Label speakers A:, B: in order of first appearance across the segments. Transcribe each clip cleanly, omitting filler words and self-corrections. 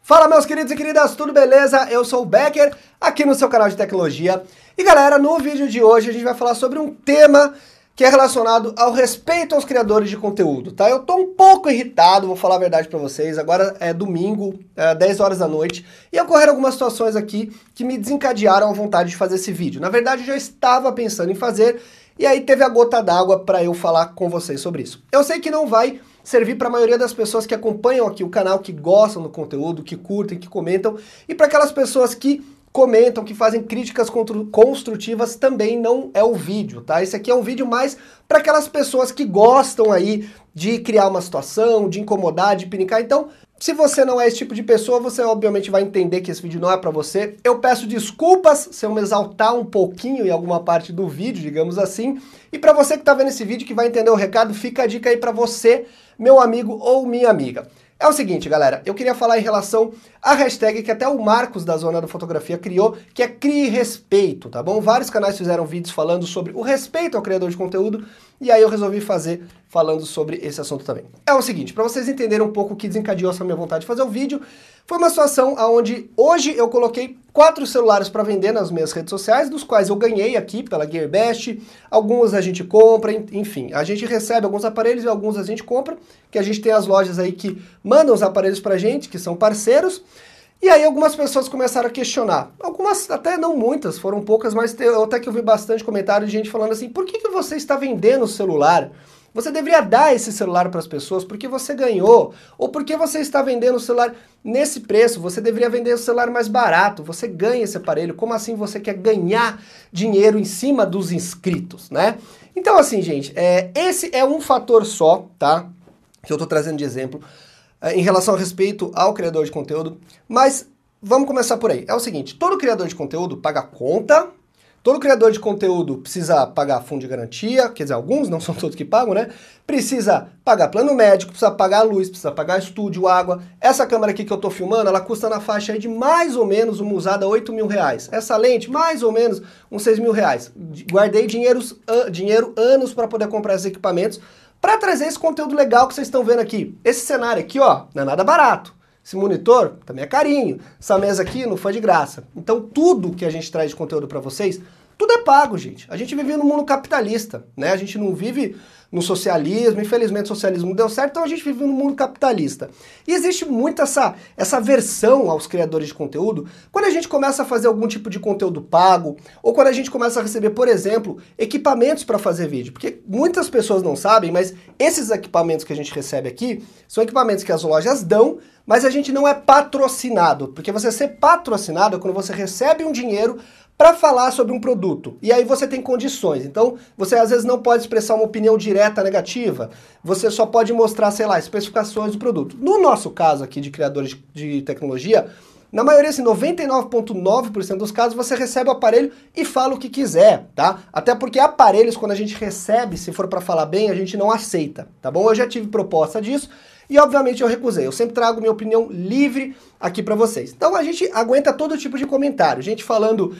A: Fala, meus queridos e queridas, tudo beleza? Eu sou o Becker, aqui no seu canal de tecnologia. E galera, no vídeo de hoje a gente vai falar sobre um tema que é relacionado ao respeito aos criadores de conteúdo, tá? Eu tô um pouco irritado, vou falar a verdade pra vocês. Agora é domingo, 10 horas da noite, e ocorreram algumas situações aqui que me desencadearam a vontade de fazer esse vídeo. Na verdade, eu já estava pensando em fazer, e aí teve a gota d'água pra eu falar com vocês sobre isso. Eu sei que não vai servir para a maioria das pessoas que acompanham aqui o canal, que gostam do conteúdo, que curtem, que comentam, e para aquelas pessoas que comentam, que fazem críticas construtivas, também não é o vídeo, tá? Esse aqui é um vídeo mais para aquelas pessoas que gostam aí de criar uma situação, de incomodar, de pinicar. Então, se você não é esse tipo de pessoa, você obviamente vai entender que esse vídeo não é para você. Eu peço desculpas se eu me exaltar um pouquinho em alguma parte do vídeo, digamos assim. E para você que tá vendo esse vídeo, que vai entender o recado, fica a dica aí para você, meu amigo ou minha amiga. É o seguinte, galera, eu queria falar em relação à hashtag que até o Marcos da Zona da Fotografia criou, que é Crie Respeito, tá bom? Vários canais fizeram vídeos falando sobre o respeito ao criador de conteúdo, e aí eu resolvi fazer falando sobre esse assunto também. É o seguinte, para vocês entenderem um pouco o que desencadeou essa minha vontade de fazer o vídeo, foi uma situação onde hoje eu coloquei 4 celulares para vender nas minhas redes sociais, dos quais eu ganhei aqui pela Gearbest, alguns a gente compra, enfim, a gente recebe alguns aparelhos e alguns a gente compra, que a gente tem as lojas aí que mandam os aparelhos pra gente, que são parceiros, e aí algumas pessoas começaram a questionar, algumas até não muitas, foram poucas, mas até que eu vi bastante comentário de gente falando assim, por que você está vendendo o celular? Você deveria dar esse celular para as pessoas porque você ganhou, ou porque você está vendendo o celular nesse preço, você deveria vender o celular mais barato, você ganha esse aparelho, como assim você quer ganhar dinheiro em cima dos inscritos, né? Então assim, gente, esse é um fator só, tá? Que eu tô trazendo de exemplo, em relação ao respeito ao criador de conteúdo, mas vamos começar por aí. É o seguinte, todo criador de conteúdo paga conta, todo criador de conteúdo precisa pagar fundo de garantia, quer dizer, alguns, não são todos que pagam, né? Precisa pagar plano médico, precisa pagar luz, precisa pagar estúdio, água. Essa câmera aqui que eu tô filmando, ela custa na faixa aí de mais ou menos, uma usada, R$8.000. Essa lente, mais ou menos, uns R$6.000. Guardei dinheiro anos para poder comprar esses equipamentos, para trazer esse conteúdo legal que vocês estão vendo aqui. Esse cenário aqui, ó, não é nada barato. Esse monitor também é carinho. Essa mesa aqui não foi de graça. Então tudo que a gente traz de conteúdo para vocês, tudo é pago, gente. A gente vive num mundo capitalista, né? A gente não vive no socialismo. Infelizmente o socialismo não deu certo, então a gente vive num mundo capitalista. E existe muito essa aversão aos criadores de conteúdo quando a gente começa a fazer algum tipo de conteúdo pago, ou quando a gente começa a receber, por exemplo, equipamentos para fazer vídeo. Porque muitas pessoas não sabem, mas esses equipamentos que a gente recebe aqui são equipamentos que as lojas dão, mas a gente não é patrocinado. Porque você ser patrocinado é quando você recebe um dinheiro para falar sobre um produto, e aí você tem condições, então você às vezes não pode expressar uma opinião direta negativa, você só pode mostrar, sei lá, especificações do produto. No nosso caso aqui de criadores de tecnologia, na maioria, assim, 99,9% dos casos, você recebe o aparelho e fala o que quiser, tá? Até porque aparelhos, quando a gente recebe, se for para falar bem, a gente não aceita, tá bom? Eu já tive proposta disso, e obviamente eu recusei. Eu sempre trago minha opinião livre aqui pra vocês. Então a gente aguenta todo tipo de comentário. Gente falando,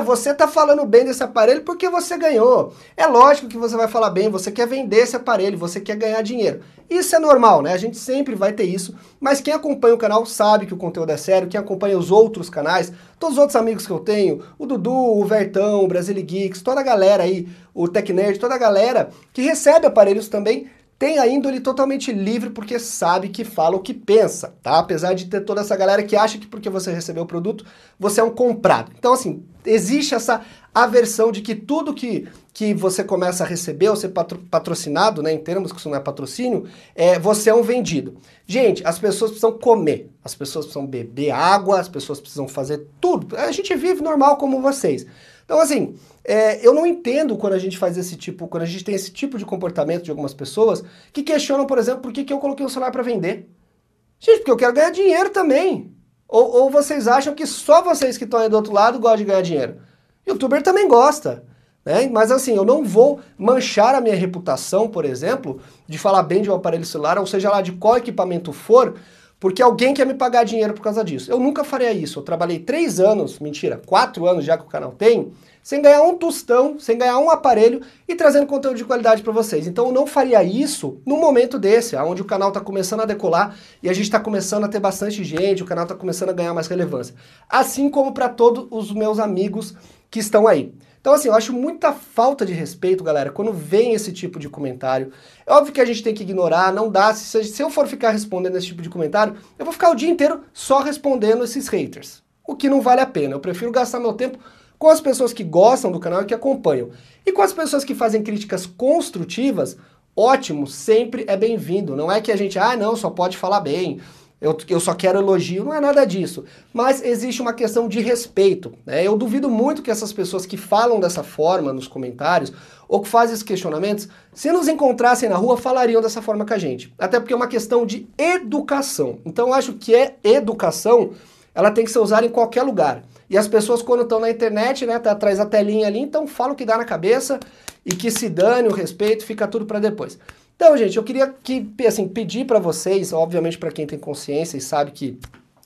A: você tá falando bem desse aparelho porque você ganhou. É lógico que você vai falar bem, você quer vender esse aparelho, você quer ganhar dinheiro. Isso é normal, né? A gente sempre vai ter isso. Mas quem acompanha o canal sabe que o conteúdo é sério. Quem acompanha os outros canais, todos os outros amigos que eu tenho, o Dudu, o Vertão, o Brasile Geeks, toda a galera aí, o Tech Nerd, toda a galera que recebe aparelhos também, tem a índole totalmente livre porque sabe que fala o que pensa, tá? Apesar de ter toda essa galera que acha que porque você recebeu o produto, você é um comprado. Então, assim, existe essa aversão de que tudo que você começa a receber ou ser patrocinado, né, em termos que isso não é patrocínio, você é um vendido. Gente, as pessoas precisam comer, as pessoas precisam beber água, as pessoas precisam fazer tudo. A gente vive normal como vocês. Então, assim, eu não entendo quando a gente faz quando a gente tem esse tipo de comportamento de algumas pessoas que questionam, por exemplo, por que eu coloquei um celular para vender. Gente, porque eu quero ganhar dinheiro também. Ou vocês acham que só vocês que estão aí do outro lado gostam de ganhar dinheiro? YouTuber também gosta, né? Mas assim, eu não vou manchar a minha reputação, por exemplo, de falar bem de um aparelho celular, ou seja lá de qual equipamento for, porque alguém quer me pagar dinheiro por causa disso. Eu nunca faria isso. Eu trabalhei 3 anos, mentira, 4 anos já que o canal tem, sem ganhar um tostão, sem ganhar um aparelho e trazendo conteúdo de qualidade para vocês. Então eu não faria isso num momento desse, onde o canal está começando a decolar e a gente está começando a ter bastante gente, o canal está começando a ganhar mais relevância. Assim como para todos os meus amigos que estão aí. Então assim, eu acho muita falta de respeito, galera, quando vem esse tipo de comentário. É óbvio que a gente tem que ignorar, não dá, se eu for ficar respondendo esse tipo de comentário, eu vou ficar o dia inteiro só respondendo esses haters, o que não vale a pena. Eu prefiro gastar meu tempo com as pessoas que gostam do canal e que acompanham. E com as pessoas que fazem críticas construtivas, ótimo, sempre é bem-vindo. Não é que a gente, não, só pode falar bem, eu só quero elogio, não é nada disso. Mas existe uma questão de respeito, né? Eu duvido muito que essas pessoas que falam dessa forma nos comentários, ou que fazem esses questionamentos, se nos encontrassem na rua, falariam dessa forma com a gente. Até porque é uma questão de educação. Então eu acho que educação, ela tem que ser usada em qualquer lugar. E as pessoas quando estão na internet, né, tá atrás da telinha ali, então falam o que dá na cabeça e que se dane o respeito, fica tudo para depois. Então, gente, eu queria pedir para vocês, obviamente para quem tem consciência e sabe que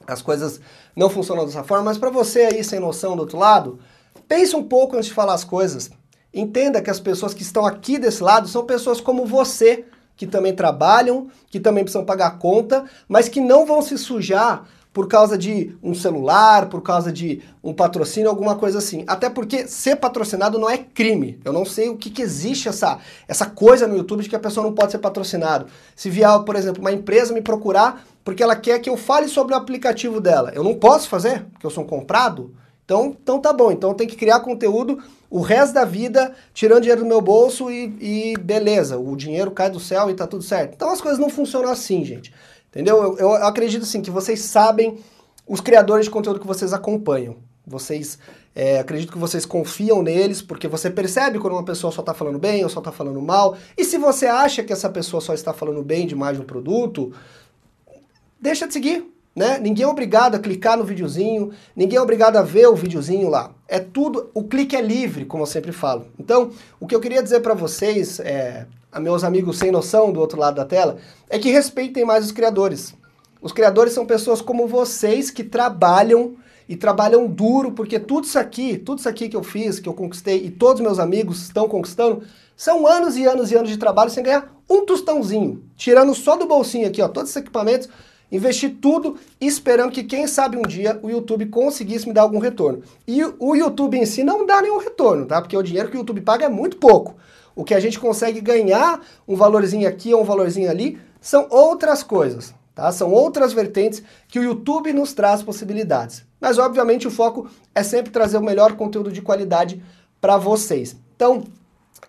A: as coisas não funcionam dessa forma, mas para você aí sem noção do outro lado, pense um pouco antes de falar as coisas. Entenda que as pessoas que estão aqui desse lado são pessoas como você, que também trabalham, que também precisam pagar conta, mas que não vão se sujar por causa de um celular, por causa de um patrocínio, alguma coisa assim. Até porque ser patrocinado não é crime. Eu não sei o que existe essa coisa no YouTube de que a pessoa não pode ser patrocinado. Se vier, por exemplo, uma empresa me procurar porque ela quer que eu fale sobre o aplicativo dela, eu não posso fazer, porque eu sou um comprado? Então tá bom, então eu tenho que criar conteúdo o resto da vida, tirando dinheiro do meu bolso e beleza, o dinheiro cai do céu e tá tudo certo. Então as coisas não funcionam assim, gente. Entendeu? Eu acredito assim que vocês sabem os criadores de conteúdo que vocês acompanham. Acredito que vocês confiam neles, porque você percebe quando uma pessoa só está falando bem ou só está falando mal. E se você acha que essa pessoa só está falando bem demais de um produto, deixa de seguir, né? Ninguém é obrigado a clicar no videozinho, ninguém é obrigado a ver o videozinho lá. É tudo, o clique é livre, como eu sempre falo. Então, o que eu queria dizer para vocês, a meus amigos sem noção do outro lado da tela, é que respeitem mais os criadores. Os criadores são pessoas como vocês que trabalham e trabalham duro, porque tudo isso aqui que eu fiz, que eu conquistei e todos meus amigos estão conquistando, são anos e anos e anos de trabalho sem ganhar um tostãozinho, tirando só do bolsinho aqui, ó, todos esses equipamentos, investi tudo esperando que, quem sabe, um dia o YouTube conseguisse me dar algum retorno. E o YouTube em si não dá nenhum retorno, tá? Porque o dinheiro que o YouTube paga é muito pouco. O que a gente consegue ganhar, um valorzinho aqui ou um valorzinho ali, são outras coisas, tá? São outras vertentes que o YouTube nos traz possibilidades. Mas, obviamente, o foco é sempre trazer o melhor conteúdo de qualidade para vocês. Então,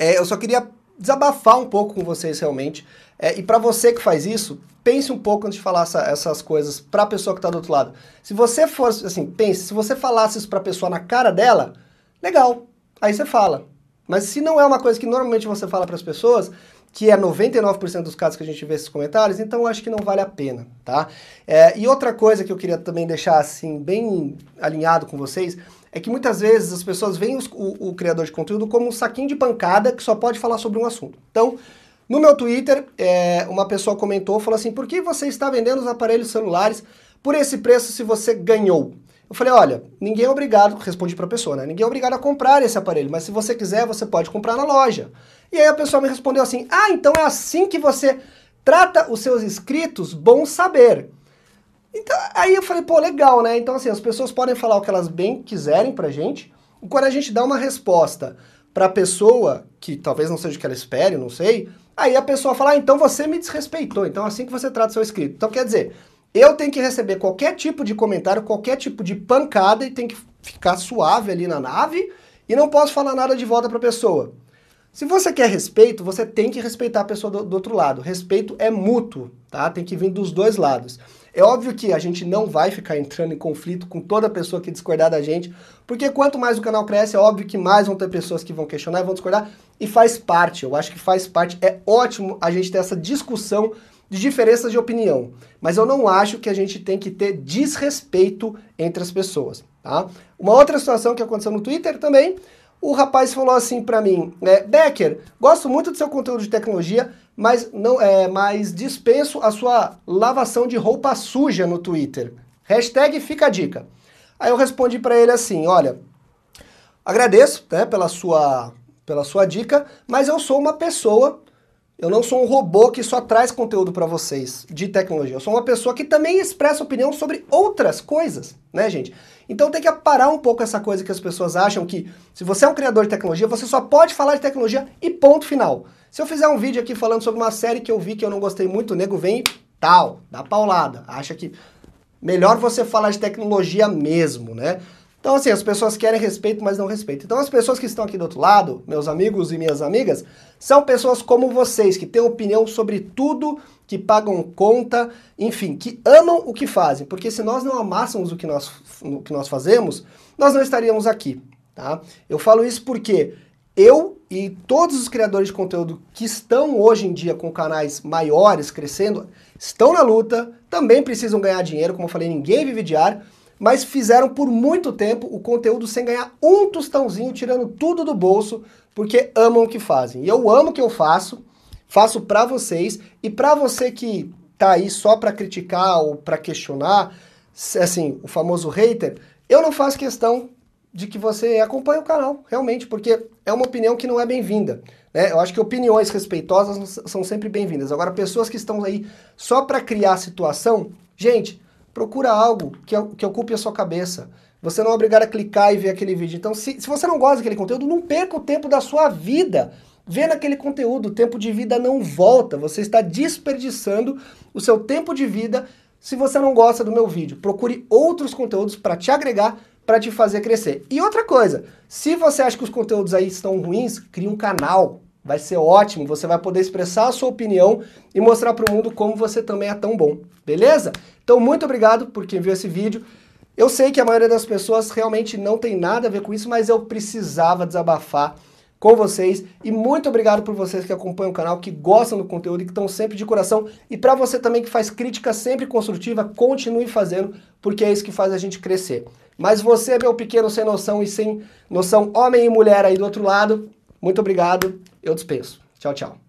A: eu só queria desabafar um pouco com vocês realmente. E para você que faz isso, pense um pouco antes de falar essas coisas para a pessoa que está do outro lado. Se você fosse, assim, pense, se você falasse isso para a pessoa na cara dela, legal, aí você fala. Mas se não é uma coisa que normalmente você fala para as pessoas, que é 99% dos casos que a gente vê esses comentários, então eu acho que não vale a pena, tá? E outra coisa que eu queria também deixar, assim, bem alinhado com vocês, é que muitas vezes as pessoas veem o criador de conteúdo como um saquinho de pancada que só pode falar sobre um assunto. Então, no meu Twitter, uma pessoa comentou, falou assim, por que você está vendendo os aparelhos celulares por esse preço se você ganhou? Eu falei, olha, ninguém é obrigado, respondi para a pessoa, né? Ninguém é obrigado a comprar esse aparelho, mas se você quiser, você pode comprar na loja. E aí a pessoa me respondeu assim, então é assim que você trata os seus inscritos? Bom saber. Então, aí eu falei, pô, legal, né? Então assim, as pessoas podem falar o que elas bem quiserem pra gente, e quando a gente dá uma resposta pra pessoa, que talvez não seja o que ela espere, não sei, aí a pessoa fala, então você me desrespeitou, então é assim que você trata o seu inscrito. Então quer dizer, eu tenho que receber qualquer tipo de comentário, qualquer tipo de pancada e tem que ficar suave ali na nave e não posso falar nada de volta para a pessoa. Se você quer respeito, você tem que respeitar a pessoa do outro lado. Respeito é mútuo, tá? Tem que vir dos dois lados. É óbvio que a gente não vai ficar entrando em conflito com toda pessoa que discordar da gente, porque quanto mais o canal cresce, é óbvio que mais vão ter pessoas que vão questionar e vão discordar, e faz parte, eu acho que faz parte, é ótimo a gente ter essa discussão de diferenças de opinião, mas eu não acho que a gente tem que ter desrespeito entre as pessoas, tá? Uma outra situação que aconteceu no Twitter também, o rapaz falou assim pra mim, Becker, gosto muito do seu conteúdo de tecnologia, mas dispenso a sua lavação de roupa suja no Twitter. Hashtag fica a dica. Aí eu respondi para ele assim, olha, agradeço, né, pela sua dica, mas eu sou uma pessoa, eu não sou um robô que só traz conteúdo para vocês de tecnologia. Eu sou uma pessoa que também expressa opinião sobre outras coisas, né, gente? Então tem que parar um pouco essa coisa que as pessoas acham que se você é um criador de tecnologia, você só pode falar de tecnologia e ponto final. Se eu fizer um vídeo aqui falando sobre uma série que eu vi que eu não gostei muito, o nego vem e tal, dá paulada, acha que melhor você falar de tecnologia mesmo, né? Então, assim, as pessoas querem respeito, mas não respeitam. Então, as pessoas que estão aqui do outro lado, meus amigos e minhas amigas, são pessoas como vocês, que têm opinião sobre tudo, que pagam conta, enfim, que amam o que fazem. Porque se nós não amássemos o que nós fazemos, nós não estaríamos aqui, tá? Eu falo isso porque eu e todos os criadores de conteúdo que estão hoje em dia com canais maiores, crescendo, estão na luta, também precisam ganhar dinheiro, como eu falei, ninguém vive de ar, mas fizeram por muito tempo o conteúdo sem ganhar um tostãozinho, tirando tudo do bolso, porque amam o que fazem. E eu amo o que eu faço pra vocês, e pra você que tá aí só pra criticar ou pra questionar, assim, o famoso hater, eu não faço questão de que você acompanhe o canal, realmente, porque é uma opinião que não é bem-vinda, né? Eu acho que opiniões respeitosas são sempre bem-vindas. Agora, pessoas que estão aí só pra criar situação, gente, procura algo que ocupe a sua cabeça. Você não é obrigado a clicar e ver aquele vídeo. Então, se você não gosta daquele conteúdo, não perca o tempo da sua vida vendo aquele conteúdo. O tempo de vida não volta. Você está desperdiçando o seu tempo de vida se você não gosta do meu vídeo. Procure outros conteúdos para te agregar, para te fazer crescer. E outra coisa, se você acha que os conteúdos aí estão ruins, crie um canal. Vai ser ótimo, você vai poder expressar a sua opinião e mostrar para o mundo como você também é tão bom, beleza? Então, muito obrigado por quem viu esse vídeo. Eu sei que a maioria das pessoas realmente não tem nada a ver com isso, mas eu precisava desabafar com vocês. E muito obrigado por vocês que acompanham o canal, que gostam do conteúdo e que estão sempre de coração. E para você também que faz crítica sempre construtiva, continue fazendo, porque é isso que faz a gente crescer. Mas você, meu pequeno sem noção e sem noção, homem e mulher aí do outro lado, muito obrigado, eu dispenso. Tchau, tchau.